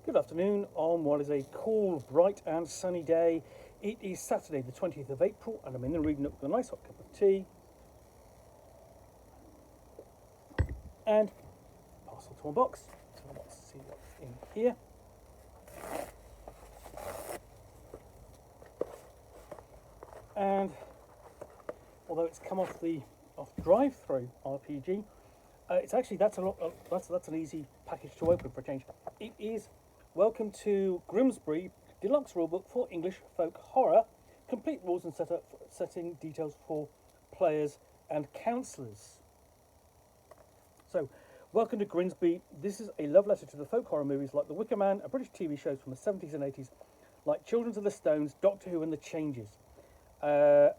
Good afternoon on what is a cool, bright and sunny day. It is Saturday the 20th of April and I'm in the reading Nook with a nice hot cup of tea and parcel to my box. So let's see what's in here. And although it's come off the drive-through RPG, it's actually that's an easy package to open for a change. It is Welcome to Grimsbury Deluxe Rulebook for English Folk Horror, complete rules and setting details for players and counsellors. So, welcome to Grimsbury. This is a love letter to the folk horror movies like The Wicker Man, a British TV shows from the 70s and 80s, like Children of the Stones, Doctor Who and The Changes. The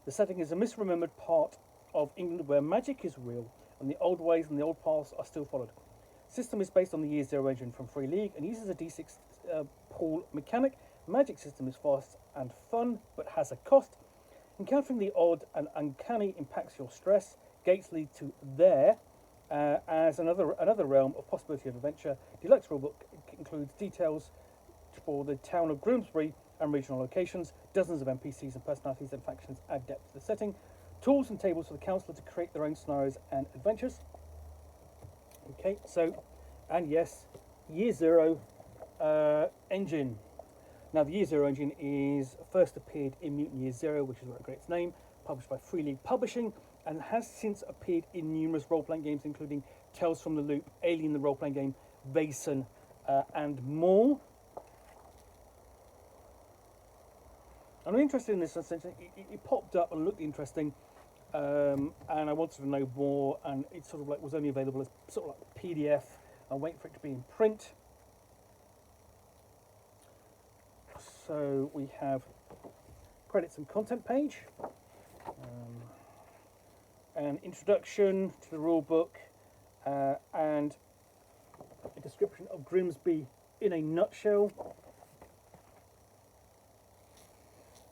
setting is a misremembered part of England where magic is real and the old ways and the old paths are still followed. System is based on the Year Zero engine from Free League and uses a D6 pool mechanic. Magic system is fast and fun, but has a cost. Encountering the odd and uncanny impacts your stress. Gates lead to there as another realm of possibility and adventure. Deluxe Rulebook includes details for the town of Grimsbury and regional locations. Dozens of NPCs and personalities and factions add depth to the setting. Tools and tables for the counsellor to create their own scenarios and adventures. Okay, so, and yes, Year Zero engine. Now, the Year Zero engine is first appeared in Mutant Year Zero, which is where it got its name, published by Free League Publishing, and has since appeared in numerous role-playing games, including Tales from the Loop, Alien the role-playing game, Vaesen, and more. And I'm interested in this, essentially. It popped up and looked interesting. And I wanted to know more, and it sort of like was only available as sort of like PDF. I'm waiting for it to be in print. So we have credits and content page, an introduction to the rule book, and a description of Grimsby in a nutshell.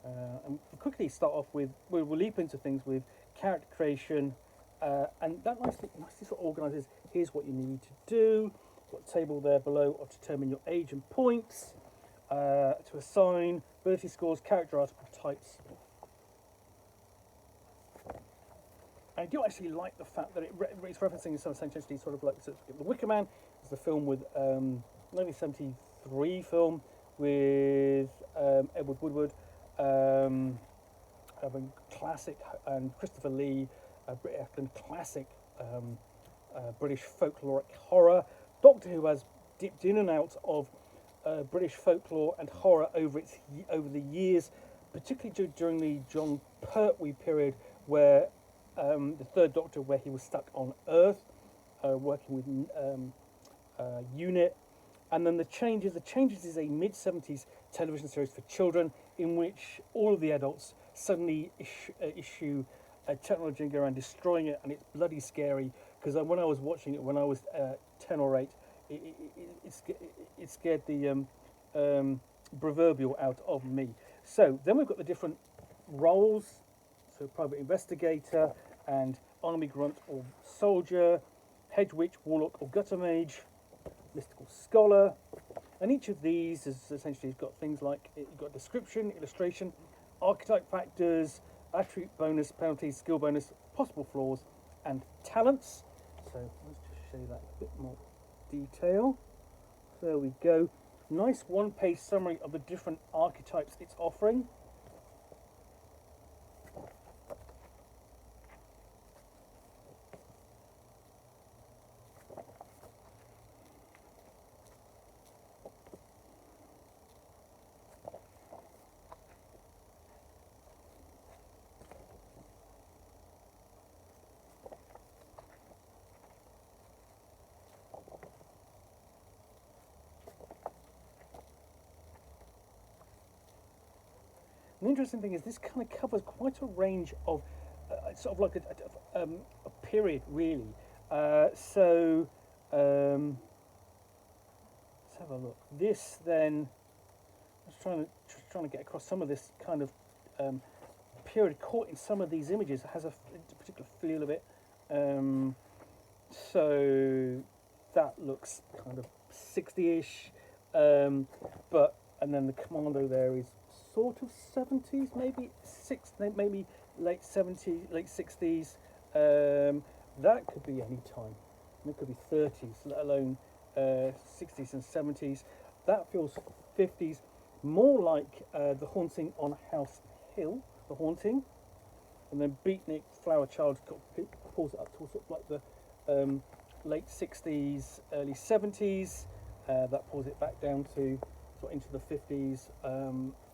And we'll quickly start off with, we'll leap into things with character creation, and that nicely sort of organises, here's what you need to do, got a table there below of determine your age and points, to assign, ability scores, character archetypes. I do actually like the fact that it's referencing some essentially sort of like The Wicker Man is the film with 1973 film with Edward Woodward, having classic and Christopher Lee, classic British folkloric horror. Doctor Who has dipped in and out of British folklore and horror over the years, particularly during the John Pertwee period, where the Third Doctor, where he was stuck on Earth, working with UNIT. And then The Changes. The Changes is a mid-70s television series for children in which all of the adults suddenly issue a technology and go around destroying it, and it's bloody scary, because when I was watching it when I was 10 or 8, it scared the proverbial out of me. So then we've got the different roles, so private investigator and army grunt or soldier, hedge witch, warlock or gutter mage, mystical scholar, and each of these has essentially got things like you've got description, illustration, archetype factors, attribute bonus, penalties, skill bonus, possible flaws, and talents. So let's just show you that in a bit more detail. There we go. Nice one-page summary of the different archetypes it's offering. The interesting thing is this kind of covers quite a range of sort of like a period, really. So let's have a look. This then, just trying to get across some of this kind of period caught in some of these images. It has a particular feel of it. So that looks kind of 60-ish, but and then the Commando there is sort of 70s, maybe late 70s, late 60s. That could be any time. It could be 30s, let alone 60s and 70s. That feels 50s, more like The Haunting on House Hill, The Haunting, and then Beatnik, Flower Child pulls it up to sort of like the late 60s, early 70s. That pulls it back down to sort of into the 50s,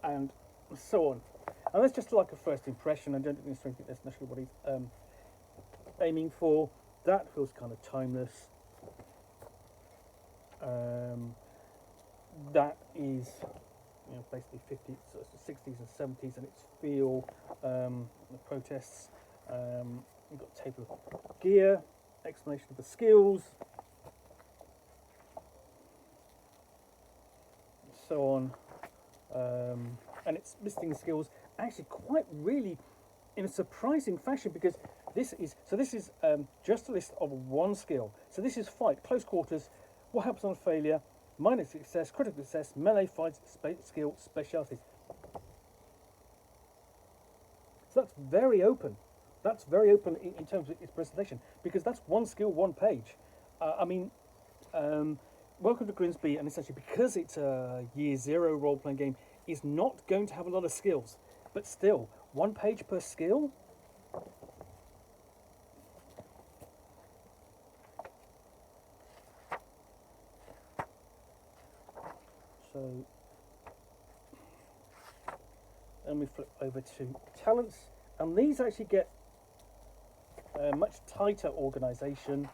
and so on. And that's just like a first impression. I don't think that's necessarily what he's aiming for. That feels kind of timeless. That is, basically 50s, so it's the 60s and 70s, and it's feel the protests. You've got table of gear, explanation of the skills, and so on. And it's listing skills actually quite really in a surprising fashion, because this is just a list of one skill. So this is fight, close quarters, what happens on failure, minor success, critical success, melee fights, skill, specialities. So that's very open. That's very open in terms of its presentation, because that's one skill, one page. Welcome to Grimsbury, and essentially because it's a year 0 role-playing game, is not going to have a lot of skills, but still, one page per skill. So, and we flip over to talents, and these actually get a much tighter organisation.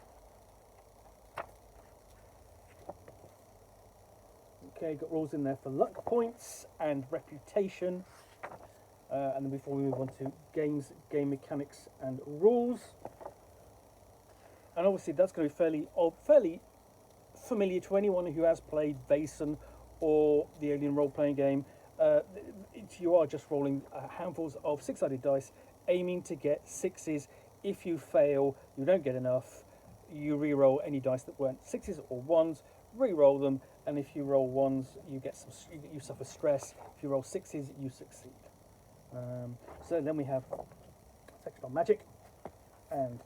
Okay, got rules in there for luck points and reputation, and then before we move on to game mechanics and rules, and obviously that's going to be fairly familiar to anyone who has played Vaesen or the Alien role-playing game. You are just rolling handfuls of 6-sided dice, aiming to get 6s. If you fail, you don't get enough, you re-roll any dice that weren't 6s or 1s, re-roll them, and if you roll 1s, you suffer stress. If you roll 6s, you succeed. So then we have section on magic, and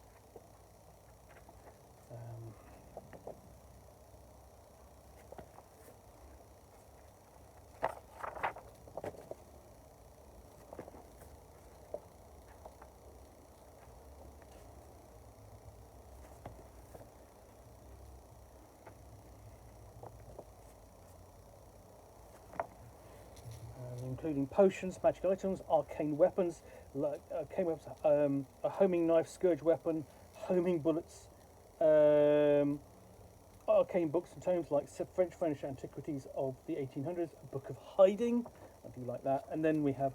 including potions, magic items, arcane weapons, a homing knife, scourge weapon, homing bullets, arcane books and tomes like French furniture antiquities of the 1800s, a book of hiding, I do like that, and then we have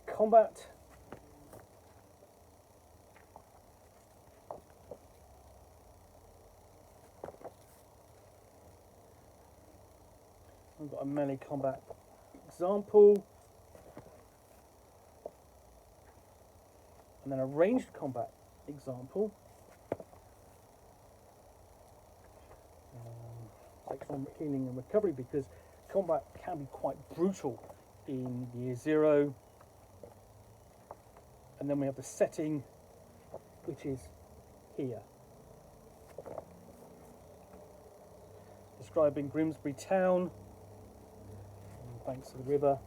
combat. We've got a melee combat example, and then a ranged combat example. Section on healing and recovery, because combat can be quite brutal in year 0. And then we have the setting, which is here, describing Grimsbury town, banks of the river.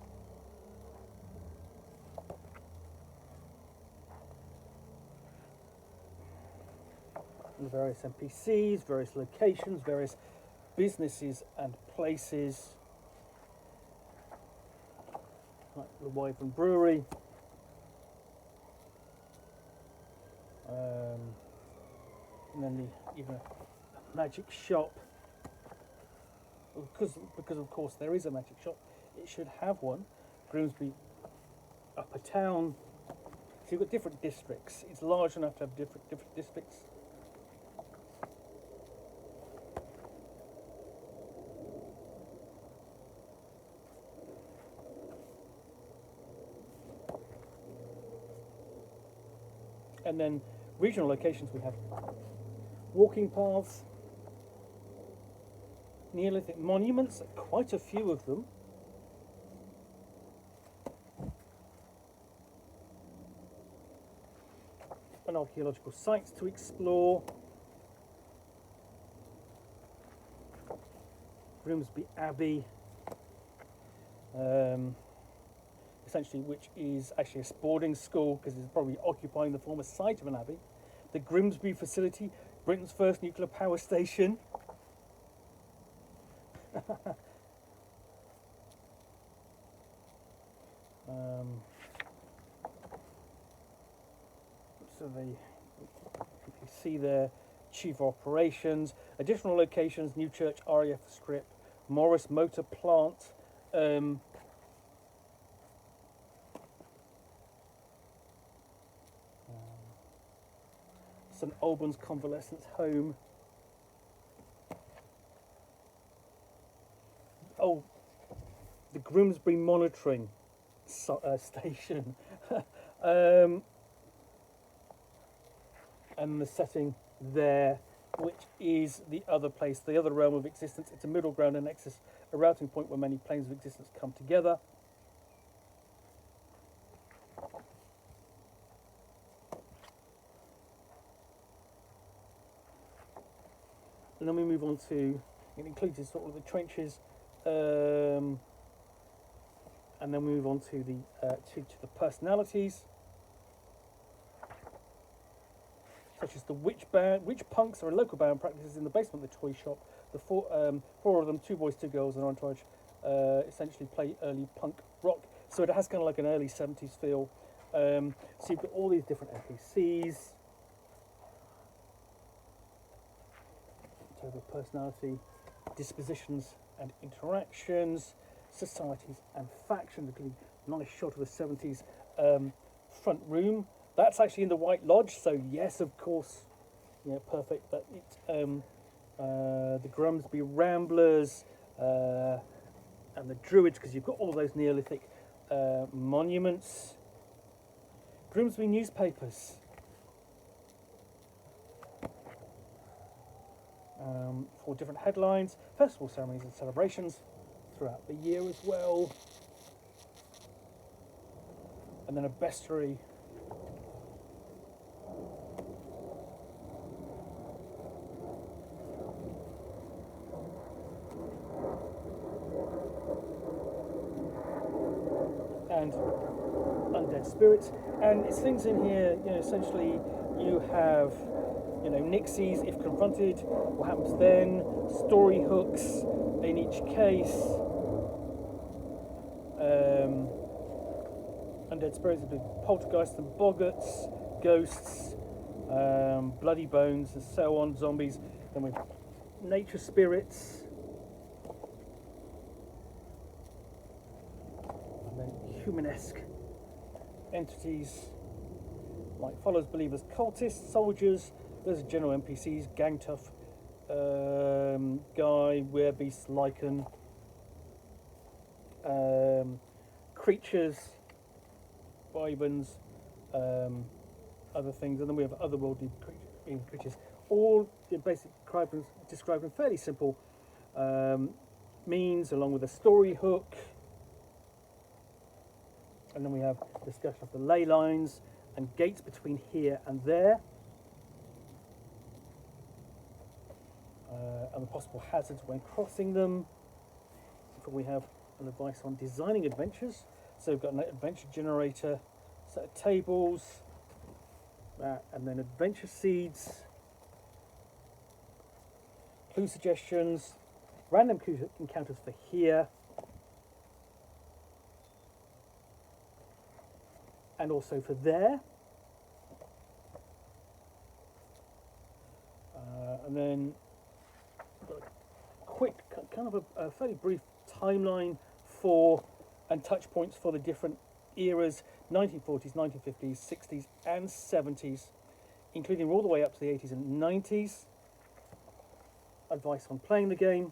And various NPCs, various locations, various businesses and places, like the Wyvern Brewery, and then even a magic shop. Because of course there is a magic shop, it should have one. Grimsbury Upper Town. So you've got different districts. It's large enough to have different districts. And then regional locations, we have walking paths, Neolithic monuments, quite a few of them. And archaeological sites to explore. Grimsbury Abbey, essentially, which is actually a boarding school because it's probably occupying the former site of an abbey. The Grimsbury facility, Britain's first nuclear power station. So you see there, chief operations, additional locations, New Church, RAF script, Morris Motor Plant, St Albans Convalescence Home. Oh, the Grimsbury Monitoring Station. And the setting there, which is the other place, the other realm of existence. It's a middle ground, a nexus, a routing point where many planes of existence come together. And then we move on to, it includes sort of the trenches, and then we move on to the personalities, such as the witch punks are a local band practices in the basement of the toy shop. The four of them, 2 boys, 2 girls, and entourage, essentially play early punk rock. So it has kind of like an early 70s feel. So you've got all these different NPCs. So the personality, dispositions and interactions, societies and factions. Nice shot of the 70s front room. That's actually in the White Lodge, so yes, of course, yeah, perfect. But it's the Grimsbury Ramblers and the Druids, because you've got all those Neolithic monuments. Grimsbury newspapers. For different headlines, festival ceremonies and celebrations throughout the year as well. And then a bestiary. And undead spirits, and it's things in here, you know, essentially you have, you know, nixies if confronted, what happens then, story hooks in each case, undead spirits, poltergeists and boggarts, ghosts, bloody bones and so on, zombies. Then we have nature spirits, and then humanesque entities like followers, believers, cultists, soldiers. Those are general NPCs, gang tough, guy, werebeast, lichen, creatures, wyverns, other things, and then we have otherworldly creatures, all basically described in fairly simple means, along with a story hook. And then we have discussion of the ley lines and gates between here and there, and the possible hazards when crossing them. So we have an advice on designing adventures. So we've got an adventure generator, set of tables, and then adventure seeds, clue suggestions, random clue encounters for here, and also for there. And then quick, kind of a fairly brief timeline for and touch points for the different eras, 1940s, 1950s, 60s and 70s, including all the way up to the 80s and 90s. Advice on playing the game,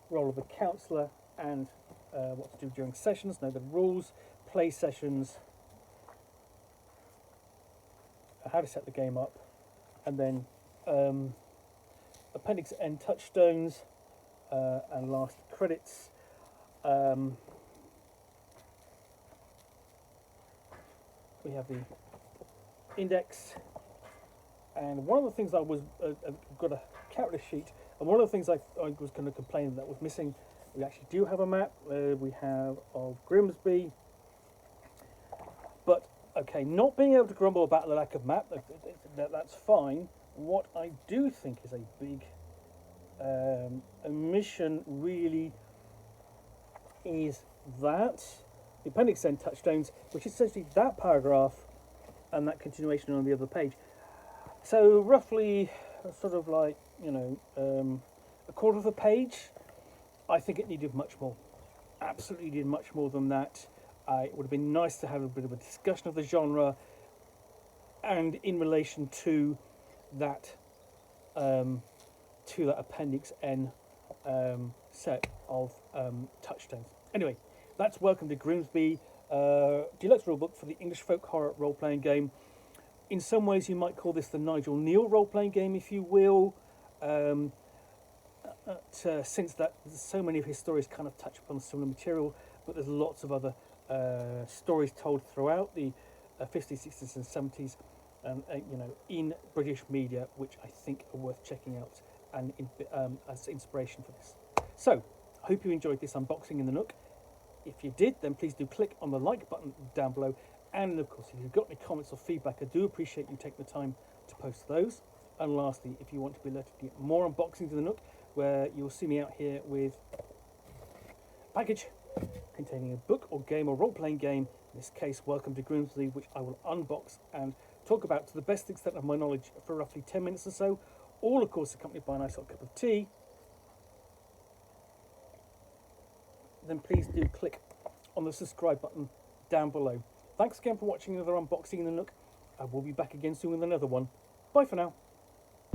role of a counsellor and what to do during sessions, know the rules, play sessions, how to set the game up, and then Appendix N touchstones, and last credits. We have the index, and one of the things I was got a character sheet, and one of the things I was going to complain that was missing. We actually do have a map. We have of Grimsbury, but okay, not being able to grumble about the lack of map, that's fine. What I do think is a big omission really is that the Appendix N touchstones, which is essentially that paragraph and that continuation on the other page. So roughly, sort of like, you know, a quarter of a page. I think it needed much more. Absolutely needed much more than that. It would have been nice to have a bit of a discussion of the genre, and in relation to that Appendix N set of touchstones. Anyway, that's Welcome to Grimsbury, deluxe rulebook for the English folk horror role-playing game. In some ways, you might call this the Nigel Neal role-playing game, if you will. Since that so many of his stories kind of touch upon similar material, but there's lots of other stories told throughout the 50s, 60s, and 70s, you know, in British media, which I think are worth checking out and as inspiration for this. So, I hope you enjoyed this unboxing in the Nook. If you did, then please do click on the like button down below. And of course, if you've got any comments or feedback, I do appreciate you taking the time to post those. And lastly, if you want to be alerted to get more unboxings in the Nook, where you'll see me out here with a package containing a book or game or role-playing game, in this case, Welcome to Grimsbury, which I will unbox and talk about to the best extent of my knowledge for roughly 10 minutes or so, all of course accompanied by a nice hot cup of tea, then please do click on the subscribe button down below. Thanks again for watching another unboxing in the Nook. I will be back again soon with another one. Bye for now.